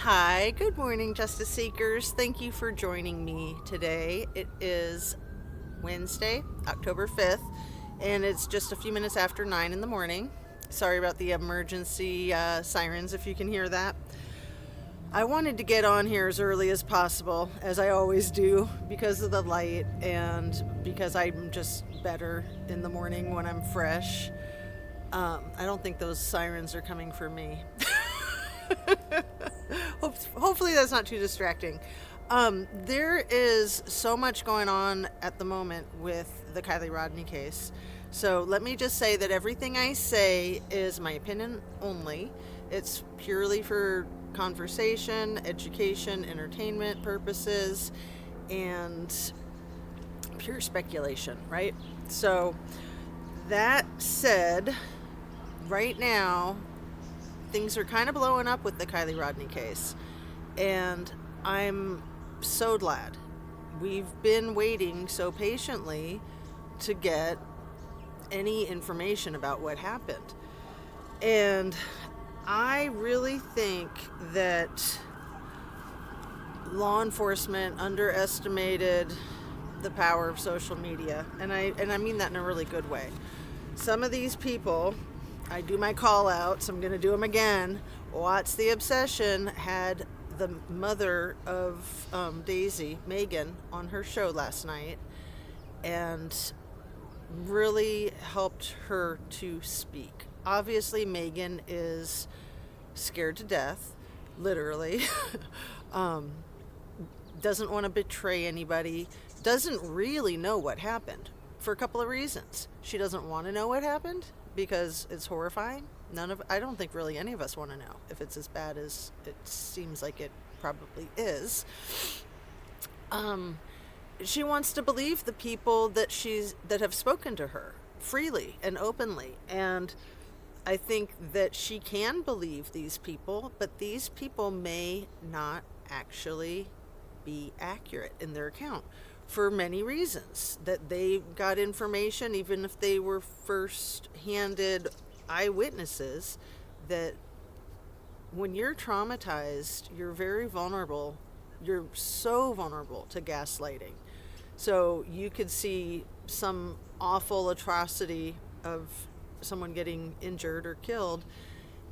Hi, good morning, Justice Seekers. Thank you for joining me today. It is Wednesday, October 5th, and it's just a few minutes after 9 in the morning. Sorry about the emergency sirens if you can hear that. I wanted to get on here as early as possible, as I always do, because of the light and because I'm just better in the morning when I'm fresh. I don't think those sirens are coming for me. Hopefully that's not too distracting. There is so much going on at the moment with the Kiely Rodni case. So let me just say that everything I say is my opinion only. It's purely for conversation, education, entertainment purposes, and pure speculation, right? So that said, right now, things are kind of blowing up with the Kiely Rodni case, and I'm so glad. We've been waiting so patiently to get any information about what happened. And I really think that law enforcement underestimated the power of social media, and I mean that in a really good way. Some of these people, I do my call outs, I'm going to do them again. What's the Obsession had the mother of Daisy, Megan, on her show last night and really helped her to speak. Obviously, Megan is scared to death, literally. Doesn't want to betray anybody, doesn't really know what happened for a couple of reasons. She doesn't want to know what happened because it's horrifying. I don't think really any of us want to know if it's as bad as it seems like it probably is. She wants to believe the people that have spoken to her freely and openly, and I think that she can believe these people, but these people may not actually be accurate in their account for many reasons. That they got information, even if they were first-handed eyewitnesses, that when you're traumatized, you're very vulnerable. You're so vulnerable to gaslighting. So you could see some awful atrocity of someone getting injured or killed,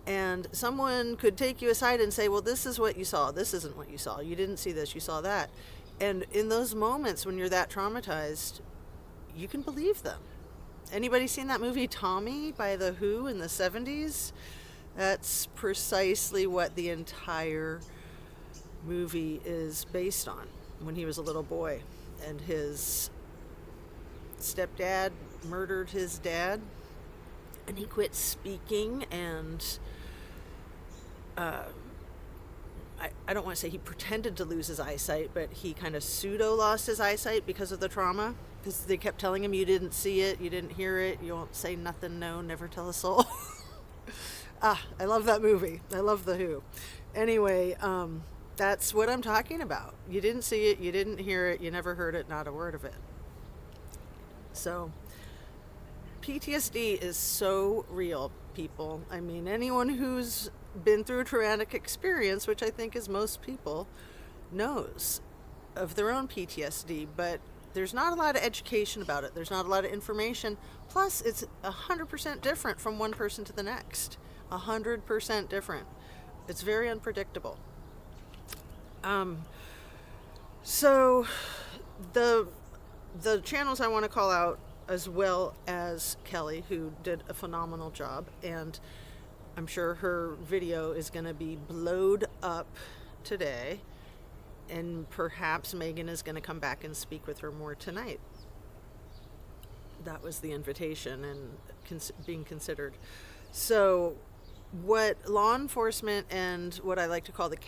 and someone could take you aside and say, well, this is what you saw. This isn't what you saw. You didn't see this. You saw that. And in those moments when you're that traumatized, you can believe them. Anybody seen that movie Tommy by The Who in the 70s? That's precisely what the entire movie is based on. When he was a little boy and his stepdad murdered his dad, and he quit speaking, and I don't want to say he pretended to lose his eyesight, but he kind of pseudo lost his eyesight because of the trauma. Because they kept telling him, you didn't see it, you didn't hear it, you won't say nothing, no, never tell a soul. I love that movie. I love The Who. Anyway, that's what I'm talking about. You didn't see it, you didn't hear it, you never heard it, not a word of it. So PTSD is so real, people. I mean, anyone who's been through a traumatic experience, which I think is most people, knows of their own PTSD, but there's not a lot of education about it. There's not a lot of information. Plus, it's 100% different from one person to the next. 100% different. It's very unpredictable. So the channels I want to call out, as well as Kelly, who did a phenomenal job, and I'm sure her video is going to be blowed up today, and perhaps Megan is going to come back and speak with her more tonight. That was the invitation and being considered. So what law enforcement and what I like to call the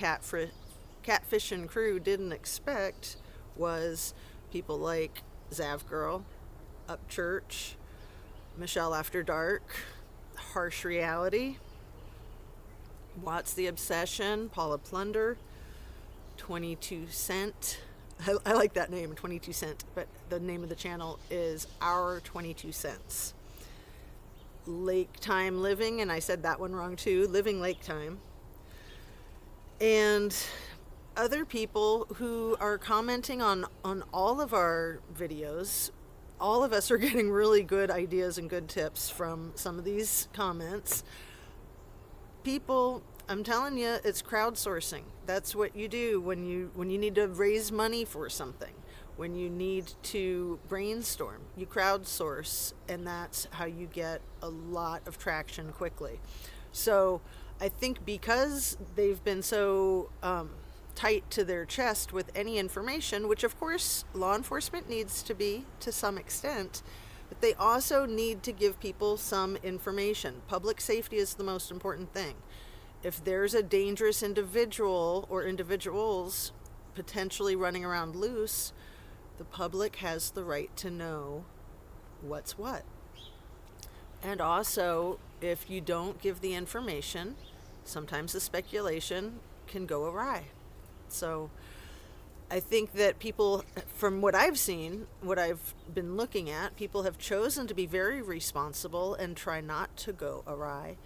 catfishing crew didn't expect was people like Zav Girl, Upchurch, Michelle After Dark, Harsh Reality, What's the Obsession, Paula Plunder, 22 Cent. I like that name, 22 Cent, but the name of the channel is Our 22 Cents. Lake Time Living, and I said that one wrong too, Living Lake Time. And other people who are commenting on all of our videos. All of us are getting really good ideas and good tips from some of these comments. People, I'm telling you, it's crowdsourcing. That's what you do when you need to raise money for something. When you need to brainstorm, you crowdsource, and that's how you get a lot of traction quickly. So I think because they've been so tight to their chest with any information, which of course law enforcement needs to be to some extent, but they also need to give people some information. Public safety is the most important thing. If there's a dangerous individual or individuals potentially running around loose, the public has the right to know what's what. And also, if you don't give the information, sometimes the speculation can go awry. So I think that people, from what I've seen, what I've been looking at, people have chosen to be very responsible and try not to go awry.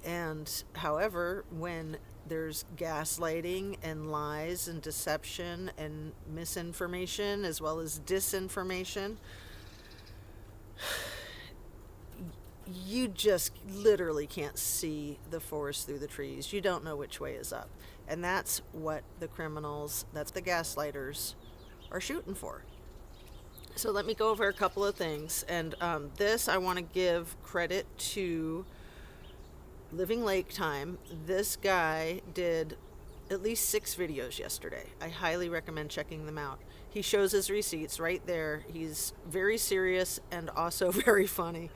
And however, when there's gaslighting and lies and deception and misinformation as well as disinformation, you just literally can't see the forest through the trees. You don't know which way is up. And that's what the criminals, that's the gaslighters, are shooting for. So let me go over a couple of things. And this, I want to give credit to Living Lake Time. This guy did at least 6 videos yesterday. I highly recommend checking them out. He shows his receipts right there. He's very serious and also very funny.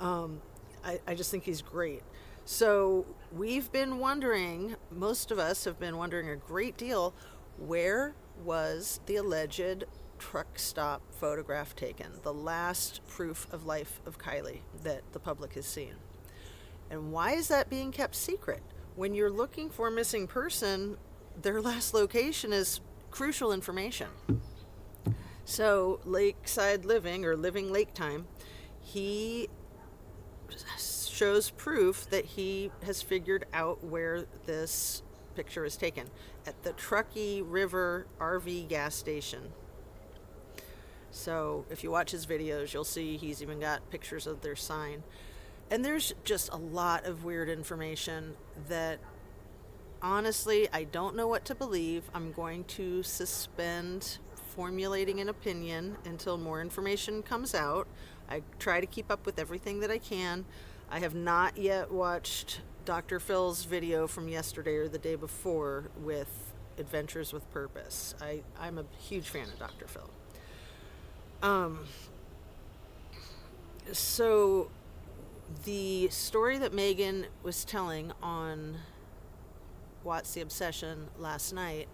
I just think he's great. So we've been wondering, most of us have been wondering a great deal, where was the alleged truck stop photograph taken? The last proof of life of Kiely that the public has seen. And why is that being kept secret? When you're looking for a missing person, their last location is crucial information. So Lakeside Living, or Living Lake Time, he shows proof that he has figured out where this picture is taken, at the Truckee River RV gas station. So if you watch his videos, you'll see he's even got pictures of their sign. And there's just a lot of weird information that, honestly, I don't know what to believe. I'm going to suspend formulating an opinion until more information comes out. I try to keep up with everything that I can. I have not yet watched Dr. Phil's video from yesterday or the day before with Adventures with Purpose. I'm a huge fan of Dr. Phil. So the story that Megan was telling on What's the Obsession last night,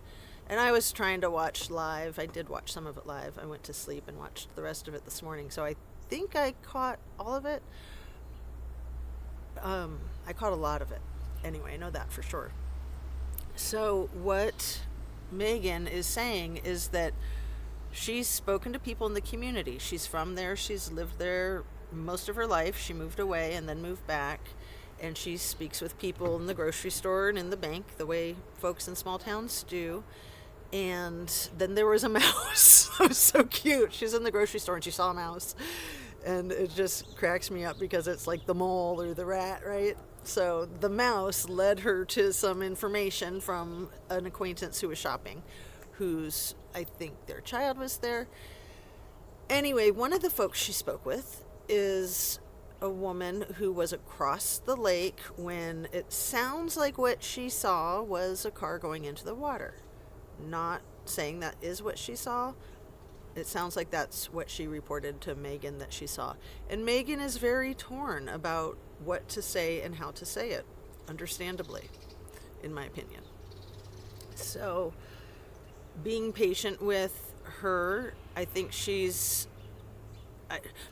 and I was trying to watch live. I did watch some of it live. I went to sleep and watched the rest of it this morning. So I think I caught all of it. I caught a lot of it. Anyway, I know that for sure. So what Megan is saying is that she's spoken to people in the community. She's from there. She's lived there most of her life. She moved away and then moved back. And she speaks with people in the grocery store and in the bank, the way folks in small towns do. And then there was a mouse. It was so cute. She's in the grocery store and she saw a mouse. And it just cracks me up because it's like the mole or the rat, right? So the mouse led her to some information from an acquaintance who was shopping, whose, I think their child was there. Anyway, one of the folks she spoke with is a woman who was across the lake when it sounds like what she saw was a car going into the water. Not saying that is what she saw. It sounds like that's what she reported to Megan that she saw. And Megan is very torn about what to say and how to say it, understandably, in my opinion. So, being patient with her, I think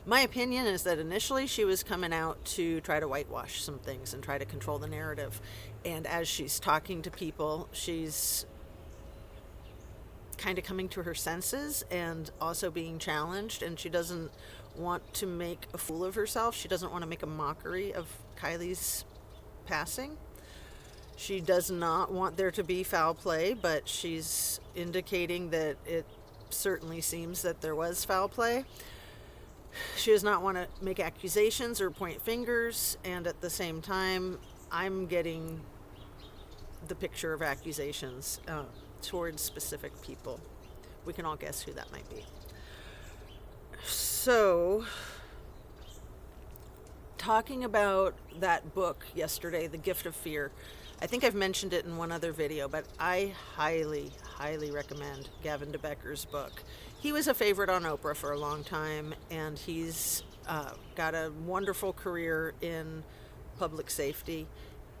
my opinion is that initially she was coming out to try to whitewash some things and try to control the narrative. And as she's talking to people, she's kind of coming to her senses and also being challenged, and she doesn't want to make a fool of herself. She doesn't want to make a mockery of Kiely's passing. She does not want there to be foul play, but she's indicating that it certainly seems that there was foul play. She does not want to make accusations or point fingers, and at the same time, I'm getting the picture of accusations towards specific people. We can all guess who that might be. So, talking about that book yesterday, The Gift of Fear, I think I've mentioned it in one other video, but I highly, highly recommend Gavin de Becker's book. He was a favorite on Oprah for a long time, and he's got a wonderful career in public safety.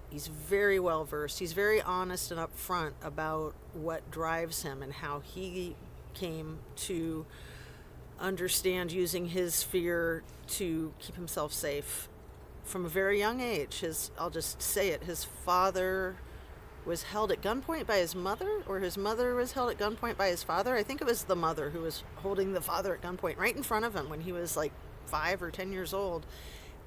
He's very well versed. He's very honest and upfront about what drives him and how he came to understand using his fear to keep himself safe from a very young age. I'll just say it, his father was held at gunpoint by his mother, or his mother was held at gunpoint by his father. I think it was the mother who was holding the father at gunpoint right in front of him when he was like 5 or 10 years old.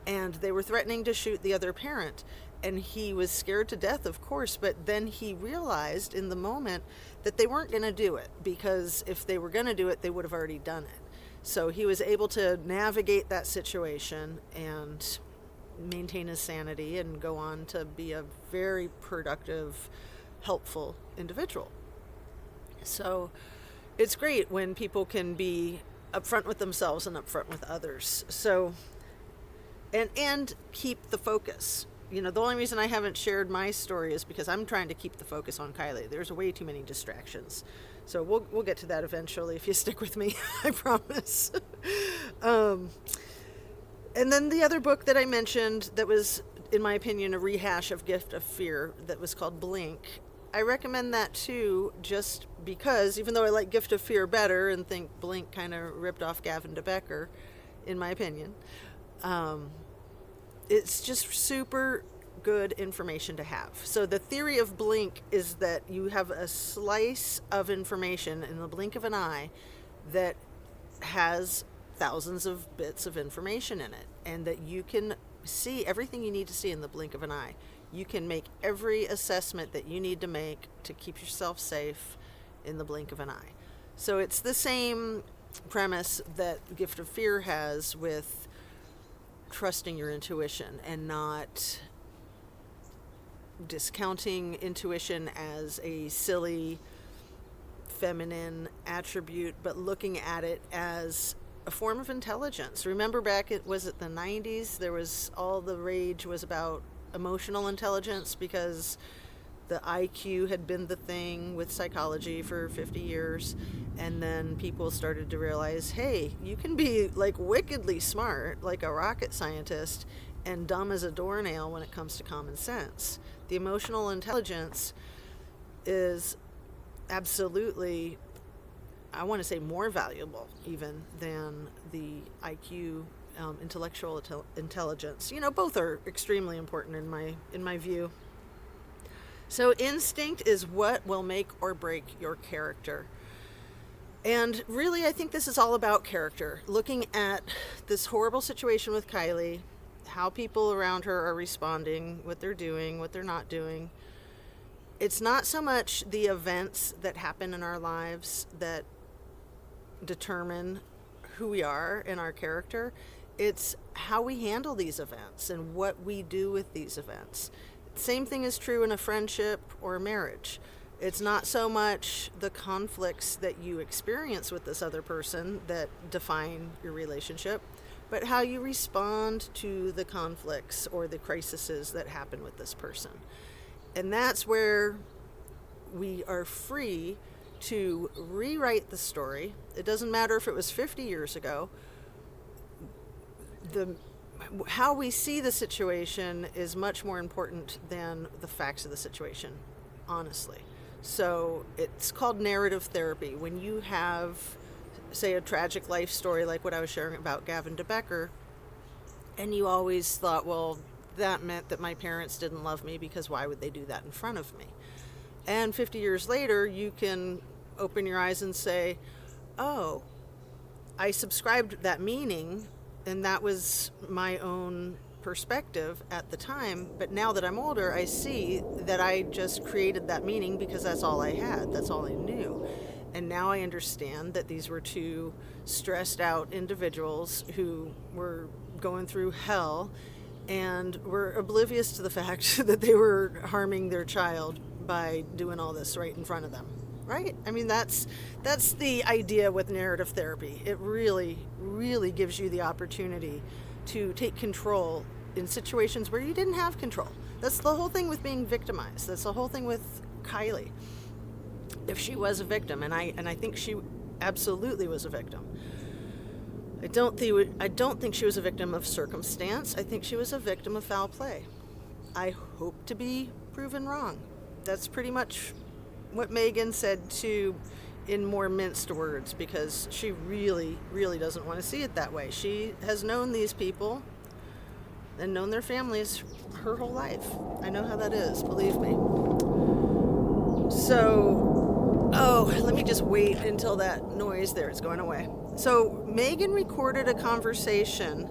And they were threatening to shoot the other parent. And he was scared to death, of course, but then he realized in the moment that they weren't going to do it, because if they were going to do it, they would have already done it. So he was able to navigate that situation and maintain his sanity and go on to be a very productive, helpful individual. So it's great when people can be upfront with themselves and upfront with others. So, and keep the focus. You know, the only reason I haven't shared my story is because I'm trying to keep the focus on Kiely. There's way too many distractions. So we'll get to that eventually if you stick with me, I promise. And then the other book that I mentioned that was, in my opinion, a rehash of Gift of Fear, that was called Blink. I recommend that too, just because, even though I like Gift of Fear better and think Blink kind of ripped off Gavin de Becker, in my opinion, it's just super good information to have. So the theory of Blink is that you have a slice of information in the blink of an eye that has thousands of bits of information in it, and that you can see everything you need to see in the blink of an eye. You can make every assessment that you need to make to keep yourself safe in the blink of an eye. So it's the same premise that Gift of Fear has with trusting your intuition and not discounting intuition as a silly feminine attribute, but looking at it as a form of intelligence. Remember back, was it the 90s? There was all the rage was about emotional intelligence because the IQ had been the thing with psychology for 50 years. And then people started to realize, hey, you can be like wickedly smart, like a rocket scientist, and dumb as a doornail when it comes to common sense. The emotional intelligence is absolutely, I want to say, more valuable even than the IQ, intellectual intelligence. You know, both are extremely important in my view. So instinct is what will make or break your character. And really, I think this is all about character. Looking at this horrible situation with Kiely, how people around her are responding, what they're doing, what they're not doing. It's not so much the events that happen in our lives that determine who we are and our character. It's how we handle these events and what we do with these events. Same thing is true in a friendship or a marriage. It's not so much the conflicts that you experience with this other person that define your relationship, but how you respond to the conflicts or the crises that happen with this person. And that's where we are free to rewrite the story. It doesn't matter if it was 50 years ago. How we see the situation is much more important than the facts of the situation, honestly. So it's called narrative therapy. When you have, say, a tragic life story like what I was sharing about Gavin de Becker, and you always thought, well, that meant that my parents didn't love me because why would they do that in front of me? And 50 years later, you can open your eyes and say, oh, I subscribed that meaning, and that was my own perspective at the time, but now that I'm older, I see that I just created that meaning because that's all I had, that's all I knew. And now I understand that these were two stressed out individuals who were going through hell and were oblivious to the fact that they were harming their child by doing all this right in front of them. Right? I mean, that's the idea with narrative therapy. It really, really gives you the opportunity to take control in situations where you didn't have control. That's the whole thing with being victimized. That's the whole thing with Kiely. If she was a victim, and I think she absolutely was a victim. I don't think she was a victim of circumstance. I think she was a victim of foul play. I hope to be proven wrong. That's pretty much what Megan said too, in more minced words, because she really, really doesn't want to see it that way. She has known these people and known their families her whole life. I know how that is, believe me. So, let me just wait until that noise there is going away. So Megan recorded a conversation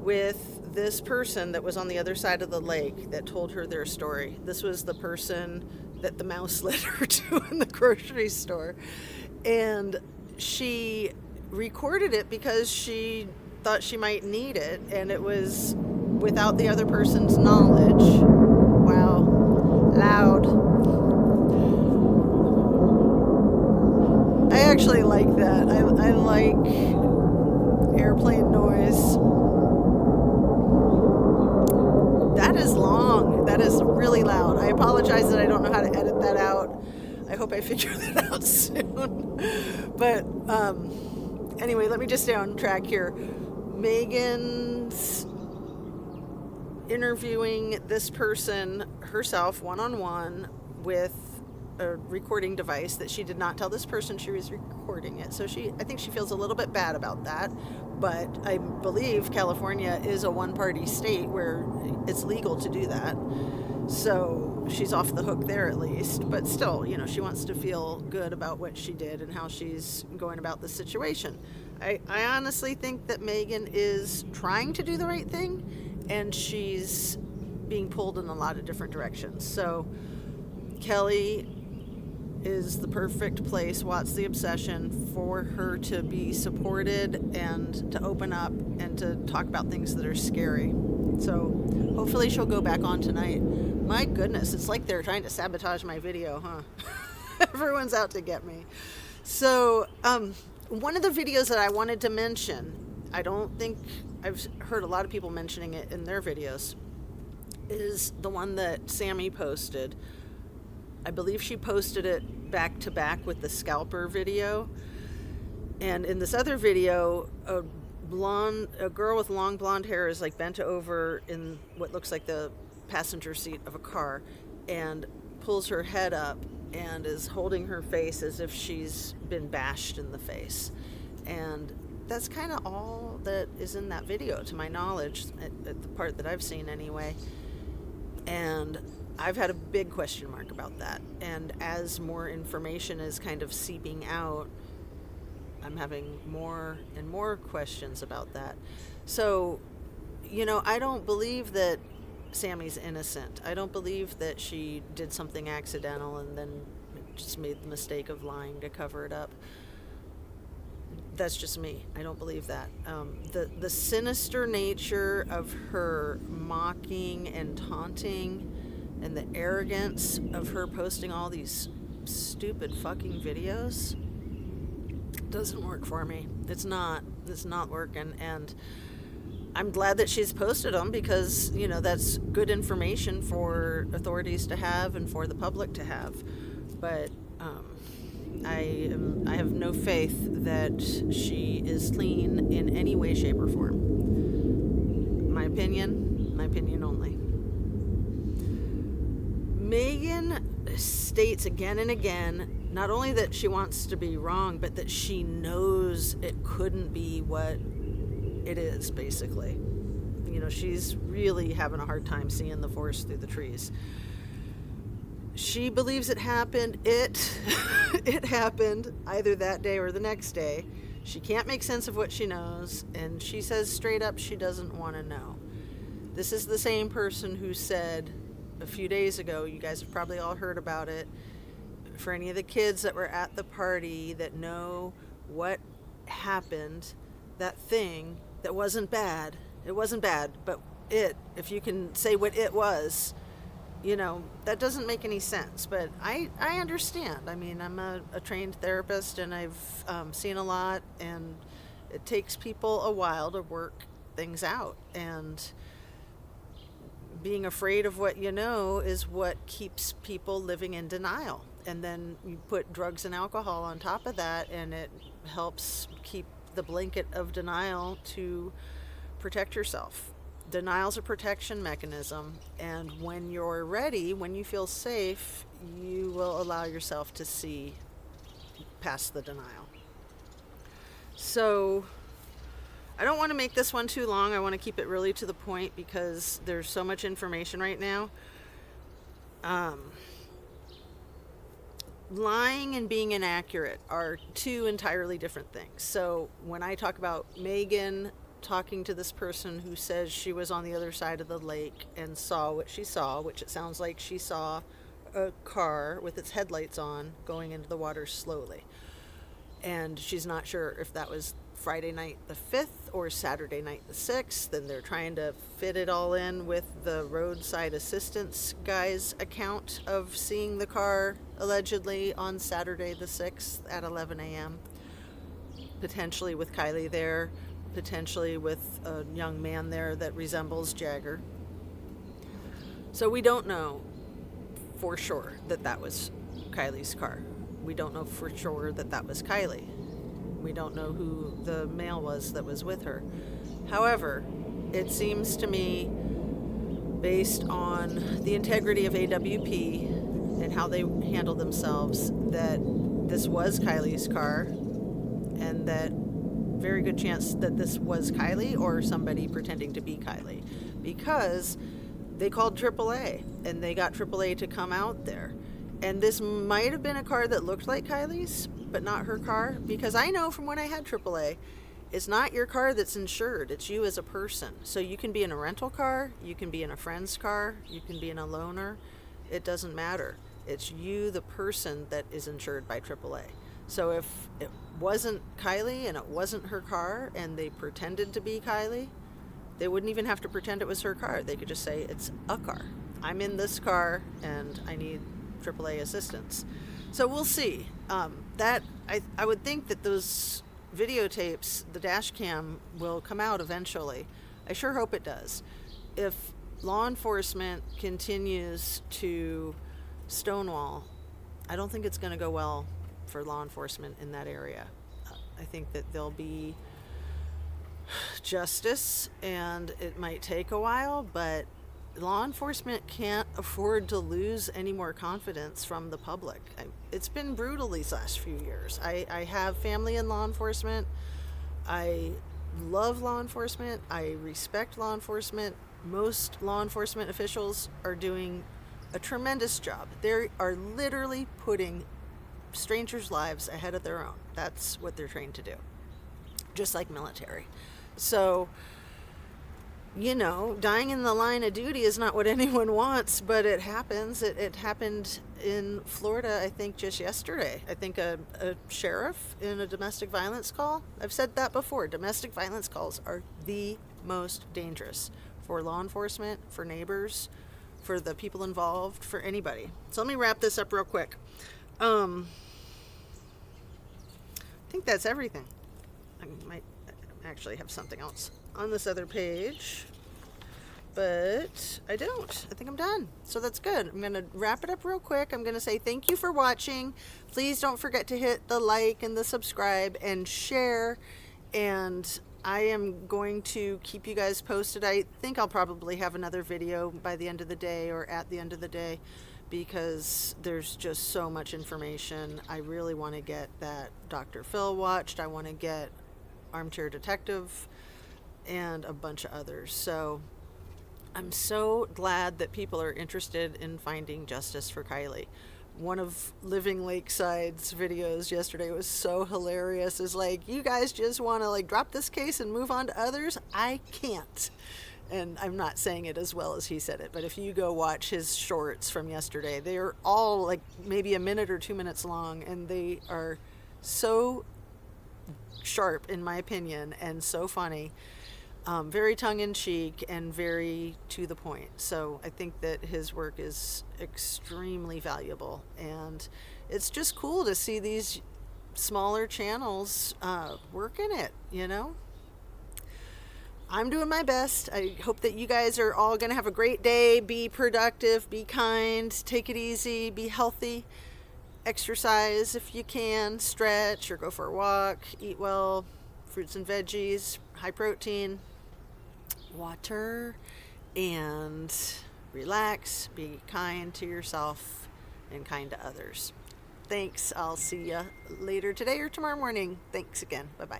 with this person that was on the other side of the lake that told her their story. This was the person that the mouse led her to in the grocery store. And she recorded it because she thought she might need it, and it was without the other person's knowledge. Wow, loud. I actually like that. I like airplane noise. That is long. That is really loud. I apologize that I don't know how to edit that out. I hope I figure that out soon. But anyway, let me just stay on track here. Megan's interviewing this person herself one-on-one with a recording device that she did not tell this person she was recording it. So I think she feels a little bit bad about that. But I believe California is a one-party state where it's legal to do that. So she's off the hook there at least. But still, she wants to feel good about what she did and how she's going about the situation. I honestly think that Megan is trying to do the right thing, and she's being pulled in a lot of different directions. So Kelly is the perfect place, What's the Obsession, for her to be supported and to open up and to talk about things that are scary. So hopefully she'll go back on tonight. My goodness, it's like they're trying to sabotage my video, huh? Everyone's out to get me. So one of the videos that I wanted to mention, I don't think I've heard a lot of people mentioning it in their videos, is the one that Sammy posted. I believe she posted it back to back with the scalper video. And in this other video, a girl with long blonde hair is like bent over in what looks like the passenger seat of a car and pulls her head up and is holding her face as if she's been bashed in the face. And that's kind of all that is in that video, to my knowledge, at the part that I've seen anyway. And I've had a big question mark about that. And as more information is kind of seeping out, I'm having more and more questions about that. So, I don't believe that Sammy's innocent. I don't believe that she did something accidental and then just made the mistake of lying to cover it up. That's just me. I don't believe that. The sinister nature of her mocking and taunting, and the arrogance of her posting all these stupid fucking videos doesn't work for me. It's not working. And I'm glad that she's posted them because, that's good information for authorities to have and for the public to have. But I have no faith that she is clean in any way, shape, or form. My opinion only. Megan states again and again, not only that she wants to be wrong, but that she knows it couldn't be what it is, basically. She's really having a hard time seeing the forest through the trees. She believes it happened. It happened either that day or the next day. She can't make sense of what she knows, and she says straight up she doesn't want to know. This is the same person who said a few days ago, you guys have probably all heard about it, for any of the kids that were at the party that know what happened, that thing that wasn't bad, it wasn't bad, but if you can say what it was, that doesn't make any sense. But I understand. I mean, I'm a trained therapist, and I've seen a lot, and it takes people a while to work things out. And being afraid of what you know is what keeps people living in denial. And then you put drugs and alcohol on top of that, and it helps keep the blanket of denial to protect yourself. Denial's a protection mechanism, and when you're ready, when you feel safe, you will allow yourself to see past the denial. So I don't want to make this one too long. I want to keep it really to the point because there's so much information right now. Lying and being inaccurate are two entirely different things. So when I talk about Megan talking to this person who says she was on the other side of the lake and saw what she saw, which it sounds like she saw a car with its headlights on going into the water slowly. And she's not sure if that was Friday night the 5th or Saturday night the 6th, and they're trying to fit it all in with the roadside assistance guy's account of seeing the car allegedly on Saturday the 6th at 11 a.m., potentially with Kiely there, potentially with a young man there that resembles Jagger. So we don't know for sure that was Kiely's car. We don't know for sure that was Kiely. We don't know who the male was that was with her. However, it seems to me, based on the integrity of AWP and how they handled themselves, that this was Kiely's car, and that very good chance that this was Kiely or somebody pretending to be Kiely, because they called AAA and they got AAA to come out there. And this might have been a car that looked like Kiely's, but not her car, because I know from when I had AAA, it's not your car that's insured, it's you as a person. So you can be in a rental car, you can be in a friend's car, you can be in a loaner, it doesn't matter. It's you, the person, that is insured by AAA. So if it wasn't Kiely and it wasn't her car and they pretended to be Kiely, they wouldn't even have to pretend it was her car. They could just say, it's a car. I'm in this car and I need AAA assistance. So we'll see. I would think that those videotapes, the dash cam, will come out eventually. I sure hope it does. If law enforcement continues to stonewall, I don't think it's going to go well for law enforcement in that area. I think that there'll be justice, and it might take a while, but law enforcement can't afford to lose any more confidence from the public. It's been brutal these last few years. I have family in law enforcement. I love law enforcement. I respect law enforcement. Most law enforcement officials are doing a tremendous job. They are literally putting strangers' lives ahead of their own. That's what they're trained to do, just like military. So, dying in the line of duty is not what anyone wants, but it happens. It happened in Florida, I think, just yesterday. I think a sheriff in a domestic violence call. I've said that before. Domestic violence calls are the most dangerous for law enforcement, for neighbors, for the people involved, for anybody. So let me wrap this up real quick. I think that's everything. I might actually have something else on this other page, but I don't. I think I'm done. So that's good. I'm going to wrap it up real quick. I'm going to say thank you for watching. Please don't forget to hit the like and the subscribe and share. And I am going to keep you guys posted. I think I'll probably have another video by the end of the day or at the end of the day, because there's just so much information. I really want to get that Dr. Phil watched. I want to get Armchair Detective and a bunch of others. So I'm so glad that people are interested in finding justice for Kiely. One of Living Lakeside's videos yesterday was so hilarious. It's like, you guys just want to drop this case and move on to others? I can't. and I'm not saying it as well as he said it, but if you go watch his shorts from yesterday, they're all like maybe a minute or 2 minutes long, and they are so sharp, in my opinion, and so funny. Very tongue-in-cheek and very to the point. So I think that his work is extremely valuable, and it's just cool to see these smaller channels working it, you know? I'm doing my best. I hope that you guys are all going to have a great day. Be productive, be kind, take it easy, be healthy, exercise if you can, stretch or go for a walk, eat well, fruits and veggies, high protein, water, and relax, be kind to yourself and kind to others. Thanks. I'll see you later today or tomorrow morning. Thanks again. Bye-bye.